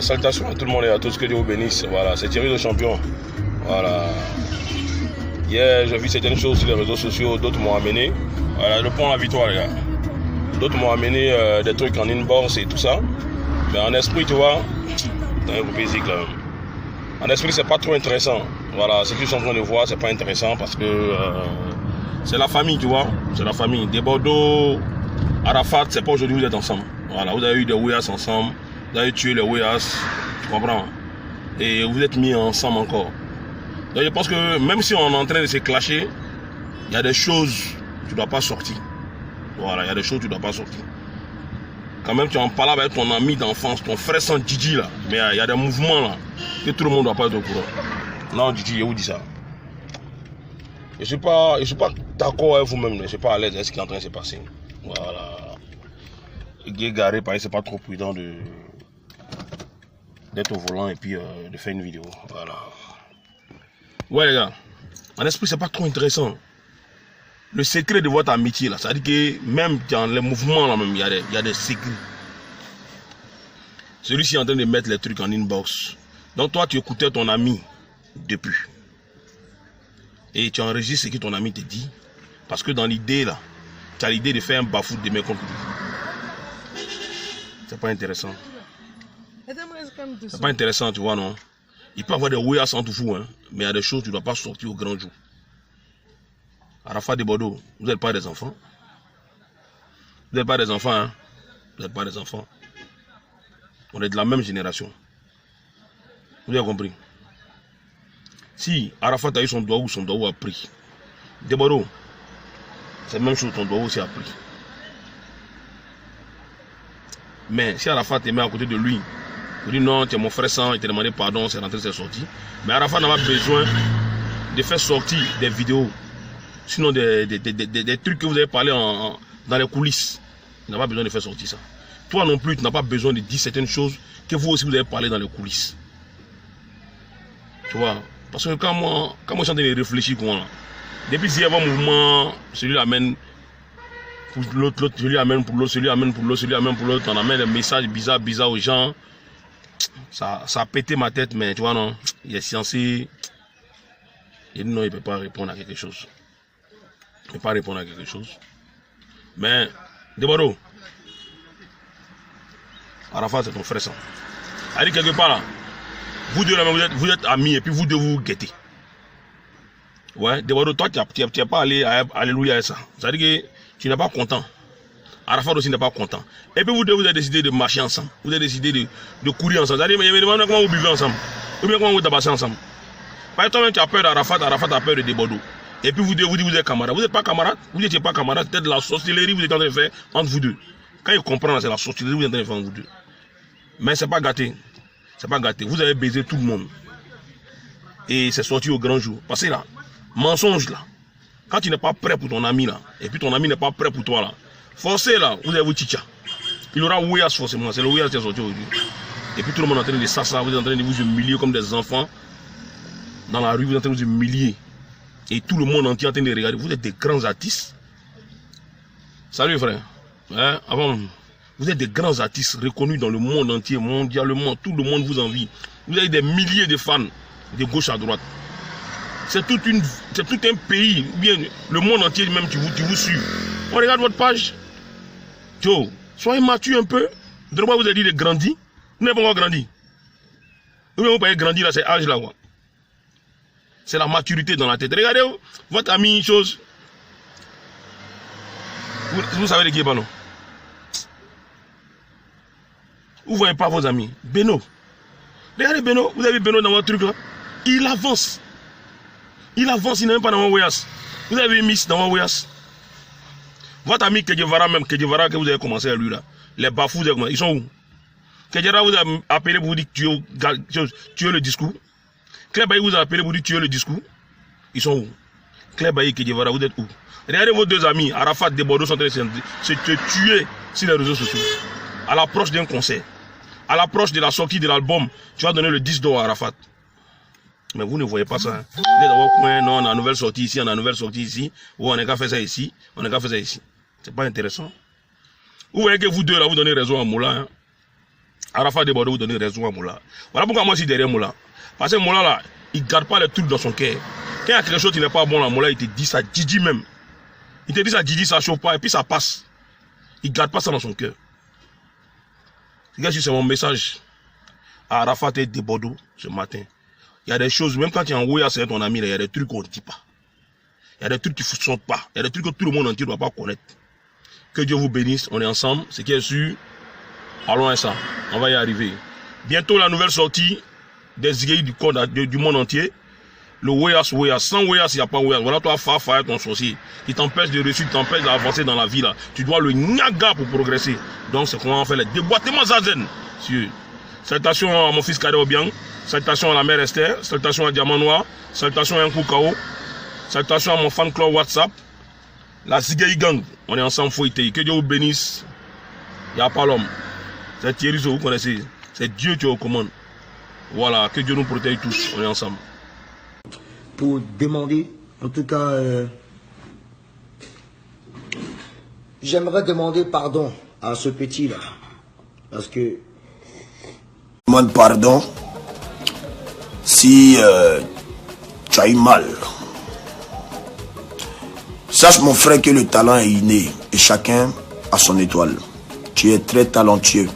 Salutations à tout le monde et à tous, que Dieu vous bénisse. Voilà, c'est Thierry le champion. Voilà. Hier, j'ai vu certaines choses sur les réseaux sociaux, d'autres m'ont amené. Voilà, le point à la victoire, les gars. D'autres m'ont amené des trucs en inbox et tout ça. Mais en esprit, tu vois, dans un pays quand même. En esprit, c'est pas trop intéressant. Voilà, ce qu'ils sont en train de voir, c'est pas intéressant parce que c'est la famille, tu vois. C'est la famille. Des Bordeaux, Arafat, c'est pas aujourd'hui vous êtes ensemble. Voilà, vous avez eu des Ouias ensemble. Vous avez tué les Ouias, tu comprends? Et vous êtes mis ensemble encore. Donc je pense que même si on est en train de se clasher, il y a des choses que tu ne dois pas sortir. Voilà, il y a des choses que tu ne dois pas sortir. Quand même, tu en parles avec ton ami d'enfance, ton frère sans Didi là. Mais il y a des mouvements là que tout le monde ne doit pas être au courant. Non, Didi, je vous dis ça. Je suis pas d'accord avec vous-même, je ne suis pas à l'aise avec ce qui est en train de se passer. Voilà. Garé, pareil, c'est pas trop prudent d'être au volant et puis de faire une vidéo. Voilà. Ouais les gars, en esprit c'est pas trop intéressant. Le secret de votre amitié là, ça veut dire que même dans les mouvements là même, il y a des secrets. Celui-ci est en train de mettre les trucs en inbox. Donc toi tu écoutais ton ami depuis. Et tu enregistres ce que ton ami te dit. Parce que dans l'idée là, tu as l'idée de faire un bafou de mes contre lui. C'est pas intéressant. C'est pas intéressant, tu vois, non? Il peut y avoir des ouïas entre vous, hein, mais il y a des choses que tu ne dois pas sortir au grand jour. Arafat de Bordeaux, vous n'êtes pas des enfants. Vous n'êtes pas des enfants, hein? Vous n'êtes pas des enfants. On est de la même génération. Vous avez compris? Si Arafat a eu son doigt a pris. De Bordeaux, c'est la même chose, ton doigt aussi a pris. Mais si Arafat te met à côté de lui, il dit non, tu es mon frère sang, il t'a demandé pardon, c'est rentré, c'est sorti. Mais Arafat n'a pas besoin de faire sortir des vidéos, sinon des trucs que vous avez parlé dans les coulisses. Il n'a pas besoin de faire sortir ça. Toi non plus, tu n'as pas besoin de dire certaines choses que vous aussi vous avez parlé dans les coulisses. Tu vois, parce que quand moi je suis en train de réfléchir, depuis qu'il y a un mouvement, celui-là amène pour l'autre, celui amène pour l'autre, celui amène pour l'autre, celui amène pour l'autre, on amène des messages bizarres aux gens. Ça a pété ma tête, mais tu vois, non, il est censé. Il dit non, il ne peut pas répondre à quelque chose. Il ne peut pas répondre à quelque chose. Mais, de Bordeaux, Arafat, c'est ton frère, ça. Elle dit quelque part là, vous deux là, vous êtes amis et puis vous deux vous guettez. Ouais, de Bordeaux, toi, tu n'es pas allé à Alléluia avec ça. Ça veut dire que tu n'es pas content. Arafat aussi n'est pas content. Et puis vous deux, vous avez décidé de marcher ensemble. Vous avez décidé de courir ensemble. C'est-à-dire, mais je me demande comment vous buvez ensemble. Ou bien comment vous tabassez ensemble. Parce que toi-même, tu as peur d'Arafat, Arafat a peur de Bordeaux. Et puis vous deux, vous dites vous êtes camarades. Vous n'êtes pas camarades. Vous n'étiez pas camarades. Peut-être la sorcellerie vous êtes en train de faire entre vous deux. Quand il comprend, c'est la sorcellerie vous êtes en train de faire entre vous deux. Mais c'est pas gâté. C'est pas gâté. Vous avez baisé tout le monde. Et c'est sorti au grand jour. Parce que là, mensonge là. Quand tu n'es pas prêt pour ton ami là, et puis ton ami n'est pas prêt pour toi là, forcez là, vous avez vous chicha. Il aura Ouias forcément, c'est le Ouias qui est sorti aujourd'hui. Et puis tout le monde est en train de s'asseoir, vous êtes en train de vous humilier comme des enfants. Dans la rue, vous êtes en train de vous humilier. Et tout le monde entier est en train de regarder. Vous êtes des grands artistes. Salut frère. Hein? Avant, vous êtes des grands artistes reconnus dans le monde entier, mondialement. Tout le monde vous envie. Vous avez des milliers de fans de gauche à droite. C'est tout un pays, ou bien le monde entier même qui vous suit. On regarde votre page. Joe, soyez mature un peu. De quoi vous avez dit de grandir. Vous n'avez pas encore grandi. Ou bien vous pouvez grandir à cet âge-là. C'est la maturité dans la tête. Regardez, votre ami, chose. Vous savez de qui est Bano? Vous ne voyez pas vos amis. Beno. Regardez Beno. Vous avez Beno dans votre truc là. Il avance. Il avance, il n'est même pas dans mon Ouias. Vous avez Miss dans mon Ouias. Votre ami Kedjevara même, Kedjevara que vous avez commencé à lui là. Les bafous, ils sont où? Kedjevara vous a appelé pour vous dire que tu es le discours. Klebaï vous a appelé pour dire tuer le discours. Ils sont où? Klebaï et Kedjevara, vous êtes où? Regardez vos deux amis, Arafat de Bordeaux, sont en train de se tuer sur les réseaux sociaux. À l'approche d'un concert, à l'approche de la sortie de l'album, tu vas donner le 10 d'or à Arafat. Mais vous ne voyez pas ça. Hein. Vous êtes d'abord coin, non, on a une nouvelle sortie ici, on a une nouvelle sortie ici. Ou on n'a qu'à faire ça ici, on n'a qu'à faire ça ici. C'est pas intéressant. Vous voyez que vous deux là, vous donnez raison à Moula. Hein. Arafat de Bordeaux vous donner raison à Moula. Voilà pourquoi moi je suis derrière Moula. Parce que Moula là, il ne garde pas les trucs dans son cœur. Quand il y a quelque chose qui n'est pas bon là, Moula il te dit ça, Didi même. Il te dit ça, Didi, ça chauffe pas et puis ça passe. Il ne garde pas ça dans son cœur. C'est mon message à Arafat de Bordeaux ce matin. Il y a des choses, même quand tu es en Ouya, c'est ton ami, il y a des trucs qu'on ne dit pas. Il y a des trucs qui ne sont pas. Il y a des trucs que tout le monde entier ne doit pas connaître. Que Dieu vous bénisse, on est ensemble. Ce qui est sûr, allons à ça. On va y arriver. Bientôt la nouvelle sortie des idées du monde entier. Le Weyas. Sans Weyas, il n'y a pas Weyas. Voilà toi, Fafa, ton sorcier. Il t'empêche de réussir, il t'empêche d'avancer dans la vie là. Tu dois le nyaga pour progresser. Donc c'est comment on fait les déboîtements zazen. Salutations à mon fils Kader Obiang. Salutations à la mère Esther. Salutations à Diamant Noir. Salutations à Yankou Kao. Salutations à mon fan club WhatsApp. La Zigei Gang. On est ensemble, faut y. Que Dieu vous bénisse. Il n'y a pas l'homme. C'est Thierry Zo, vous connaissez. C'est Dieu qui est aux commandes. Voilà, que Dieu nous protège tous. On est ensemble. Pour demander, en tout cas, j'aimerais demander pardon à ce petit-là. Parce que... Je demande pardon si tu as eu mal. Sache mon frère que le talent est inné et chacun a son étoile. Tu es très talentueux.